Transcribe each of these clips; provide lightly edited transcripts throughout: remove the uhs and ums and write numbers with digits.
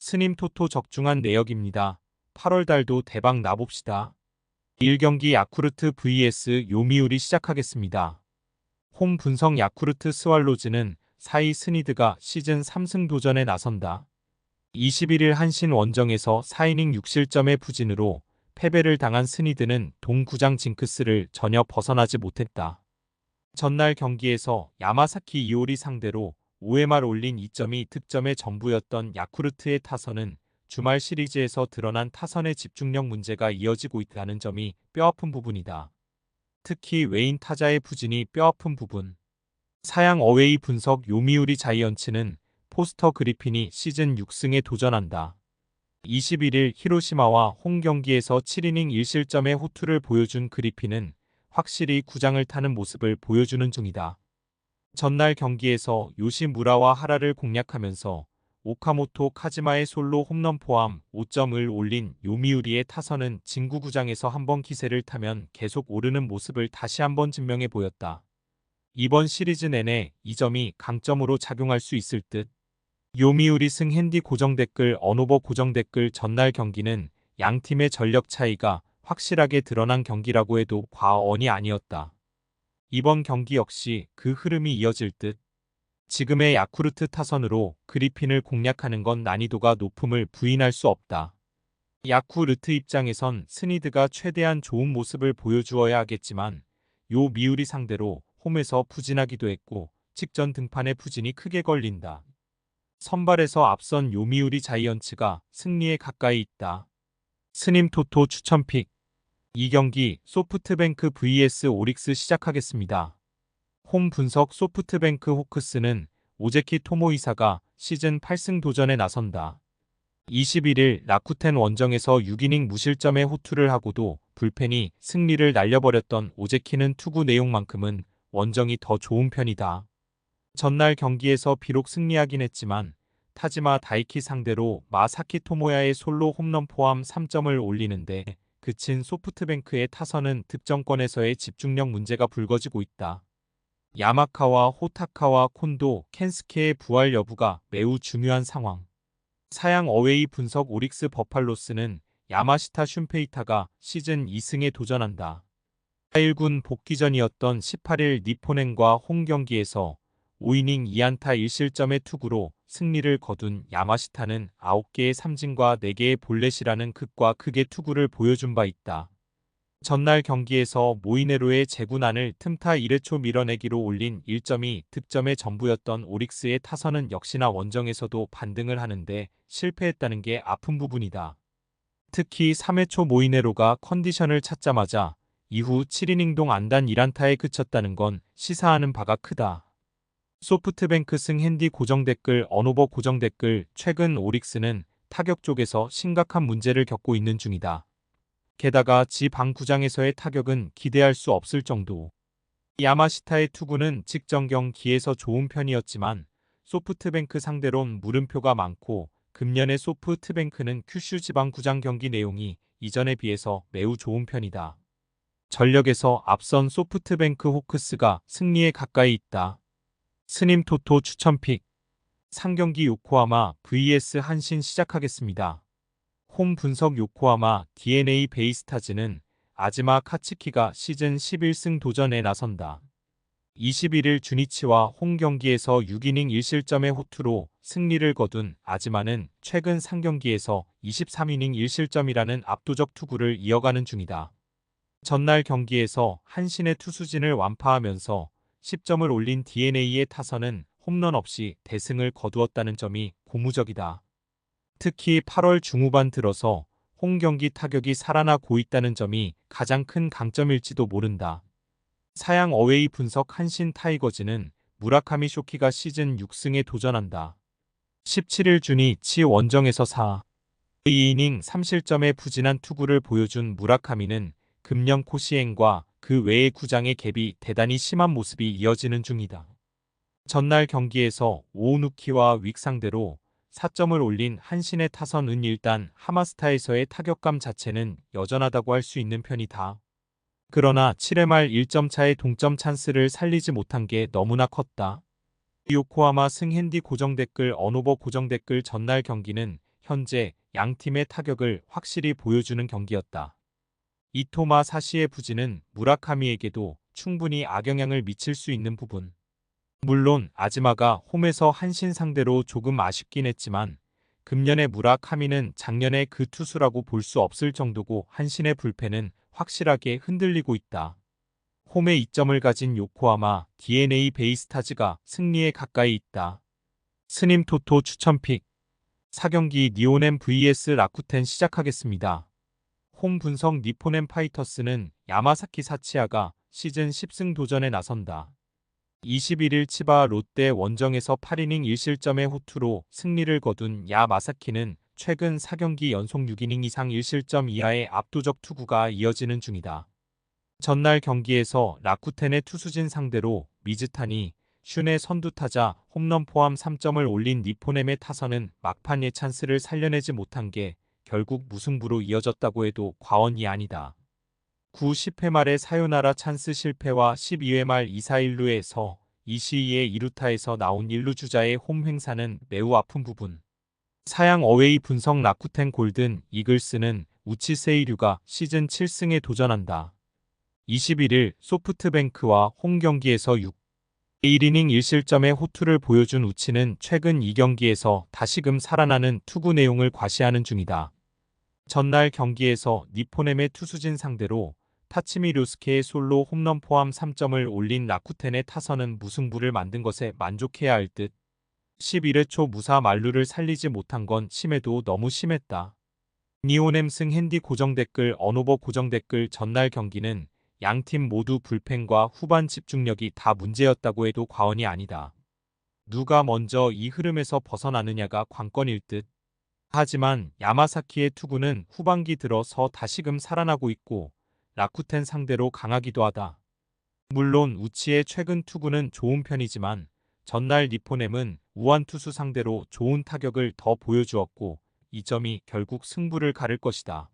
스님 토토 적중한 내역입니다. 8월 달도 대박 나봅시다. 1경기 야쿠르트 vs 요미우리 시작하겠습니다. 홈 분석 야쿠르트 스왈로즈는 4위 스니드가 시즌 3승 도전에 나선다. 21일 한신 원정에서 4이닝 6실점의 부진으로 패배를 당한 스니드는 동구장 징크스를 전혀 벗어나지 못했다. 전날 경기에서 야마사키 이오리 상대로 5회 말 올린 2점이 득점의 전부였던 야쿠르트의 타선은 주말 시리즈에서 드러난 타선의 집중력 문제가 이어지고 있다는 점이 뼈아픈 부분이다. 특히 외인 타자의 부진이 뼈아픈 부분. 사양 어웨이 분석 요미우리 자이언츠는 포스터 그리핀이 시즌 6승에 도전한다. 21일 히로시마와 홈 경기에서 7이닝 1실점의 호투를 보여준 그리핀은 확실히 구장을 타는 모습을 보여주는 중이다. 전날 경기에서 요시무라와 하라를 공략하면서 오카모토 카즈마의 솔로 홈런 포함 5점을 올린 요미우리의 타선은 진구구장에서 한번 기세를 타면 계속 오르는 모습을 다시 한번 증명해 보였다. 이번 시리즈 내내 이 점이 강점으로 작용할 수 있을 듯. 요미우리 승 핸디 고정 댓글 언오버 고정 댓글 전날 경기는 양팀의 전력 차이가 확실하게 드러난 경기라고 해도 과언이 아니었다. 이번 경기 역시 그 흐름이 이어질 듯. 지금의 야쿠르트 타선으로 그리핀을 공략하는 건 난이도가 높음을 부인할 수 없다. 야쿠르트 입장에선 스니드가 최대한 좋은 모습을 보여주어야 하겠지만 요 미우리 상대로 홈에서 부진하기도 했고 직전 등판에 부진이 크게 걸린다. 선발에서 앞선 요미우리 자이언츠가 승리에 가까이 있다. 스님 토토 추천픽 2경기 소프트뱅크 vs 오릭스 시작하겠습니다. 홈 분석 소프트뱅크 호크스는 오제키 토모이사가 시즌 8승 도전에 나선다. 21일 라쿠텐 원정에서 6이닝 무실점의 호투를 하고도 불펜이 승리를 날려버렸던 오제키는 투구 내용만큼은 원정이 더 좋은 편이다. 전날 경기에서 비록 승리하긴 했지만 타지마 다이키 상대로 마사키 토모야의 솔로 홈런 포함 3점을 올리는데 그친 소프트뱅크의 타선은 득점권에서의 집중력 문제가 불거지고 있다. 야마카와 호타카와 콘도, 켄스케의 부활 여부가 매우 중요한 상황. 사양 어웨이 분석 오릭스 버팔로스는 야마시타 슌페이타가 시즌 2승에 도전한다. 4일군 복귀전이었던 18일 니포넨과 홈 경기에서 5이닝 2안타 1실점의 투구로 승리를 거둔 야마시타는 9개의 삼진과 4개의 볼넷이라는 극과 극의 투구를 보여준 바 있다. 전날 경기에서 모이네로의 제구난을 틈타 1회초 밀어내기로 올린 1점이 득점의 전부였던 오릭스의 타선은 역시나 원정에서도 반등을 하는데 실패했다는 게 아픈 부분이다. 특히 3회초 모이네로가 컨디션을 찾자마자 이후 7이닝 동 안단 1안타에 그쳤다는 건 시사하는 바가 크다. 소프트뱅크 승 핸디 고정 댓글 언오버 고정 댓글 최근 오릭스는 타격 쪽에서 심각한 문제를 겪고 있는 중이다. 게다가 지방 구장에서의 타격은 기대할 수 없을 정도. 야마시타의 투구는 직전경 기에서 좋은 편이었지만 소프트뱅크 상대론 물음표가 많고 금년의 소프트뱅크는 큐슈 지방 구장 경기 내용이 이전에 비해서 매우 좋은 편이다. 전력에서 앞선 소프트뱅크 호크스가 승리에 가까이 있다. 스님 토토 추천픽 3경기 요코하마 vs 한신 시작하겠습니다. 홈 분석 요코하마 DNA 베이스타즈는 아즈마 카츠키가 시즌 11승 도전에 나선다. 21일 주니치와 홈 경기에서 6이닝 1실점의 호투로 승리를 거둔 아즈마는 최근 3경기에서 23이닝 1실점이라는 압도적 투구를 이어가는 중이다. 전날 경기에서 한신의 투수진을 완파하면서 10점을 올린 DNA의 타선은 홈런 없이 대승을 거두었다는 점이 고무적이다. 특히 8월 중후반 들어서 홈 경기 타격이 살아나고 있다는 점이 가장 큰 강점일지도 모른다. 사양 어웨이 분석 한신 타이거즈는 무라카미 쇼키가 시즌 6승에 도전한다. 17일 주니치 원정에서 4이닝 3실점의 부진한 투구를 보여준 무라카미는 금년 코시행과 그 외의 구장의 갭이 대단히 심한 모습이 이어지는 중이다. 전날 경기에서 오우누키와 윅 상대로 4점을 올린 한신의 타선은 일단 하마스타에서의 타격감 자체는 여전하다고 할 수 있는 편이다. 그러나 7회 말 1점 차의 동점 찬스를 살리지 못한 게 너무나 컸다. 요코하마 승 핸디 고정 댓글 언오버 고정 댓글 전날 경기는 현재 양팀의 타격을 확실히 보여주는 경기였다. 이토마 사시의 부진은 무라카미에게도 충분히 악영향을 미칠 수 있는 부분. 물론 아즈마가 홈에서 한신 상대로 조금 아쉽긴 했지만 금년의 무라카미는 작년의 그 투수라고 볼 수 없을 정도고 한신의 불펜은 확실하게 흔들리고 있다. 홈에 이점을 가진 요코하마 DNA 베이스타즈가 승리에 가까이 있다. 스님 토토 추천픽 4경기 니오넴 vs 라쿠텐 시작하겠습니다. 홈 분석 니포넴 파이터스는 야마사키 사치야가 시즌 10승 도전에 나선다. 21일 치바 롯데 원정에서 8이닝 1실점의 호투로 승리를 거둔 야마사키는 최근 4경기 연속 6이닝 이상 1실점 이하의 압도적 투구가 이어지는 중이다. 전날 경기에서 라쿠텐의 투수진 상대로 미즈타니, 슌의 선두타자 홈런 포함 3점을 올린 니포넴의 타선은 막판의 찬스를 살려내지 못한 게 결국 무승부로 이어졌다고 해도 과언이 아니다. 9, 10회 말의 사요나라 찬스 실패와 12회 말 2사 1루에서 이시이의 2루타에서 나온 1루 주자의 홈 횡사는 매우 아픈 부분. 사양 어웨이 분석 라쿠텐 골든 이글스는 우치 세이류가 시즌 7승에 도전한다. 21일 소프트뱅크와 홈 경기에서 1이닝 1실점의 호투를 보여준 우치는 최근 2경기에서 다시금 살아나는 투구 내용을 과시하는 중이다. 전날 경기에서 니포넴의 투수진 상대로 타치미 료스케의 솔로 홈런 포함 3점을 올린 라쿠텐의 타선은 무승부를 만든 것에 만족해야 할 듯. 11회 초 무사 만루를 살리지 못한 건 심해도 너무 심했다. 니오넴 승 핸디 고정 댓글 언오버 고정 댓글 전날 경기는 양팀 모두 불펜과 후반 집중력이 다 문제였다고 해도 과언이 아니다. 누가 먼저 이 흐름에서 벗어나느냐가 관건일 듯. 하지만 야마사키의 투구는 후반기 들어서 다시금 살아나고 있고 라쿠텐 상대로 강하기도 하다. 물론 우치의 최근 투구는 좋은 편이지만 전날 니포넴은 우한 투수 상대로 좋은 타격을 더 보여주었고 이 점이 결국 승부를 가를 것이다.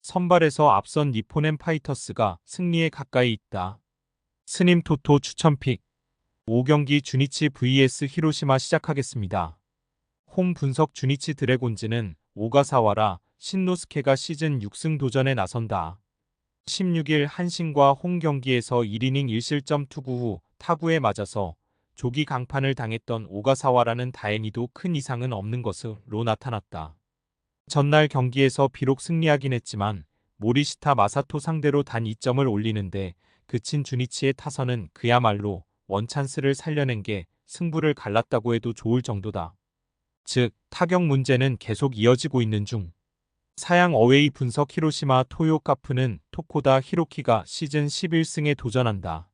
선발에서 앞선 니포넴 파이터스가 승리에 가까이 있다. 스님 토토 추천픽 5경기 주니치 vs 히로시마 시작하겠습니다. 홈 분석 주니치 드래곤즈는 오가사와라 신노스케가 시즌 6승 도전에 나선다. 16일 한신과 홈 경기에서 1이닝 1실점 투구 후 타구에 맞아서 조기 강판을 당했던 오가사와라는 다행히도 큰 이상은 없는 것으로 나타났다. 전날 경기에서 비록 승리하긴 했지만 모리시타 마사토 상대로 단 2점을 올리는데 그친 주니치의 타선은 그야말로 원찬스를 살려낸 게 승부를 갈랐다고 해도 좋을 정도다. 즉 타격 문제는 계속 이어지고 있는 중. 사양 어웨이 분석 히로시마 토요카프는 토코다 히로키가 시즌 11승에 도전한다.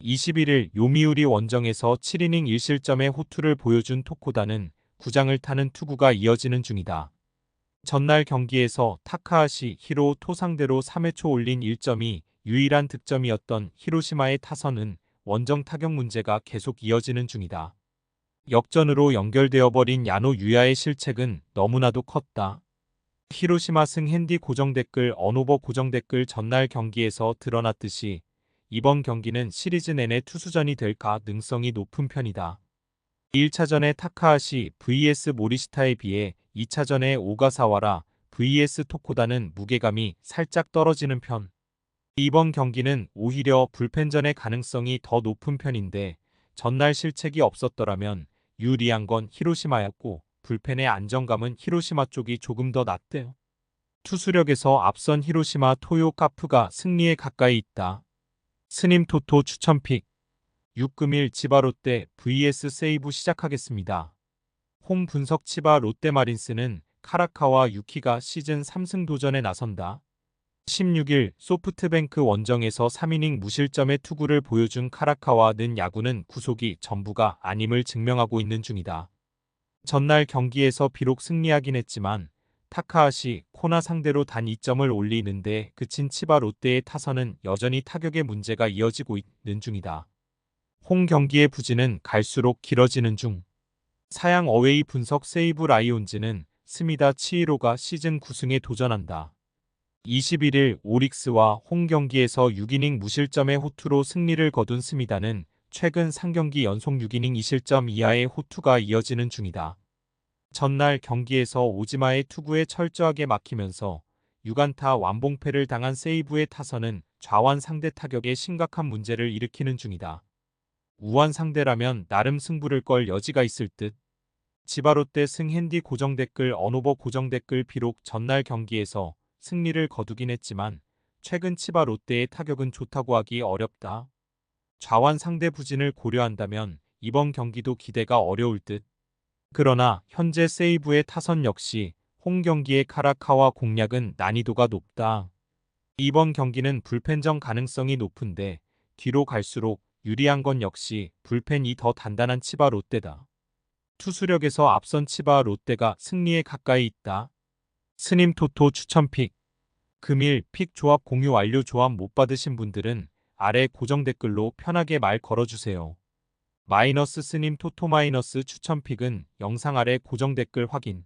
21일 요미우리 원정에서 7이닝 1실점의 호투를 보여준 토코다는 구장을 타는 투구가 이어지는 중이다. 전날 경기에서 타카하시 히로 토 상대로 3회 초 올린 1점이 유일한 득점이었던 히로시마의 타선은 원정 타격 문제가 계속 이어지는 중이다. 역전으로 연결되어 버린 야노 유야의 실책은 너무나도 컸다. 히로시마 승 핸디 고정 댓글 언오버 고정 댓글 전날 경기에서 드러났듯이 이번 경기는 시리즈 내내 투수전이 될 가능성이 높은 편이다. 1차전의 타카하시 vs 모리시타에 비해 2차전의 오가사와라 vs 토코다는 무게감이 살짝 떨어지는 편. 이번 경기는 오히려 불펜전의 가능성이 더 높은 편인데 전날 실책이 없었더라면 유리한 건 히로시마였고 불펜의 안정감은 히로시마 쪽이 조금 더 낫대요. 투수력에서 앞선 히로시마 토요카프가 승리에 가까이 있다. 스님 토토 추천픽 6금일 치바 롯데 vs 세이부 시작하겠습니다. 홈 분석 치바 롯데 마린스는 카라카와 유키가 시즌 3승 도전에 나선다. 16일 소프트뱅크 원정에서 3이닝 무실점의 투구를 보여준 카라카와는 야구는 구속이 전부가 아님을 증명하고 있는 중이다. 전날 경기에서 비록 승리하긴 했지만 타카하시, 코나 상대로 단 2점을 올리는데 그친 치바 롯데의 타선은 여전히 타격의 문제가 이어지고 있는 중이다. 홈 경기의 부진은 갈수록 길어지는 중. 사양 어웨이 분석 세이브 라이온즈는 스미다 치히로가 시즌 9승에 도전한다. 21일 오릭스와 홈 경기에서 6이닝 무실점의 호투로 승리를 거둔 스미다는 최근 3경기 연속 6이닝 2실점 이하의 호투가 이어지는 중이다. 전날 경기에서 오지마의 투구에 철저하게 막히면서 6안타 완봉패를 당한 세이브의 타선은 좌완 상대 타격에 심각한 문제를 일으키는 중이다. 우완 상대라면 나름 승부를 걸 여지가 있을 듯. 지바롯데 승핸디 고정 댓글 언오버 고정 댓글 비록 전날 경기에서 승리를 거두긴 했지만 최근 치바 롯데의 타격은 좋다고 하기 어렵다. 좌완 상대 부진을 고려한다면 이번 경기도 기대가 어려울 듯. 그러나 현재 세이브의 타선 역시 홈 경기의 카라카와 공략은 난이도가 높다. 이번 경기는 불펜전 가능성이 높은데 뒤로 갈수록 유리한 건 역시 불펜이 더 단단한 치바 롯데다. 투수력에서 앞선 치바 롯데가 승리에 가까이 있다. 스님 토토 추천픽. 금일 픽 조합 공유 완료. 조합 못 받으신 분들은 아래 고정 댓글로 편하게 말 걸어주세요. 마이너스 스님 토토 마이너스 추천픽은 영상 아래 고정 댓글 확인.